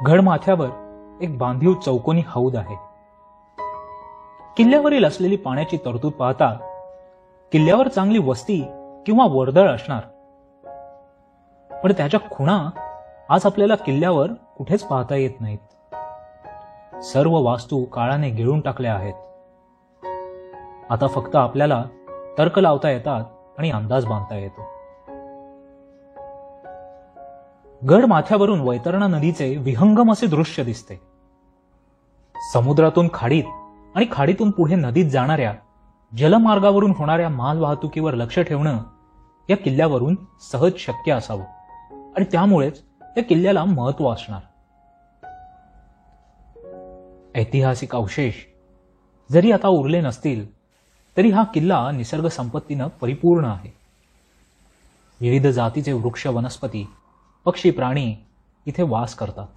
गड माथ्यावर एक बांधीव चौकोनी हौद आहे. किल्ल्यावरील असलेली पाण्याची तरतूद पाहता किल्ल्यावर चांगली वस्ती किंवा वर्दळ असणार, पण त्याच्या खुणा आज आपल्याला किल्ल्यावर कुठेच पाहता येत नाहीत. सर्व वास्तू काळाने गिळून टाकल्या आहेत. आता फक्त आपल्याला तर्क लावता येतात आणि अंदाज बांधता येतो. गड माथ्यावरून वैतरणा नदीचे विहंगम असे दृश्य दिसते. समुद्रातून खाडीत आणि खाडीतून पुढे नदीत जाणाऱ्या जलमार्गावरून होणाऱ्या माल वाहतुकीवर लक्ष ठेवणं या किल्ल्यावरून सहज शक्य असावं आणि त्यामुळेच या किल्ल्याला महत्व असणार. ऐतिहासिक अवशेष जरी आता उरले नसतील तरी हा किल्ला निसर्ग संपत्तीनं परिपूर्ण आहे. विविध जातीचे वृक्ष, वनस्पती, पक्षी, प्राणी इथे वास करतात.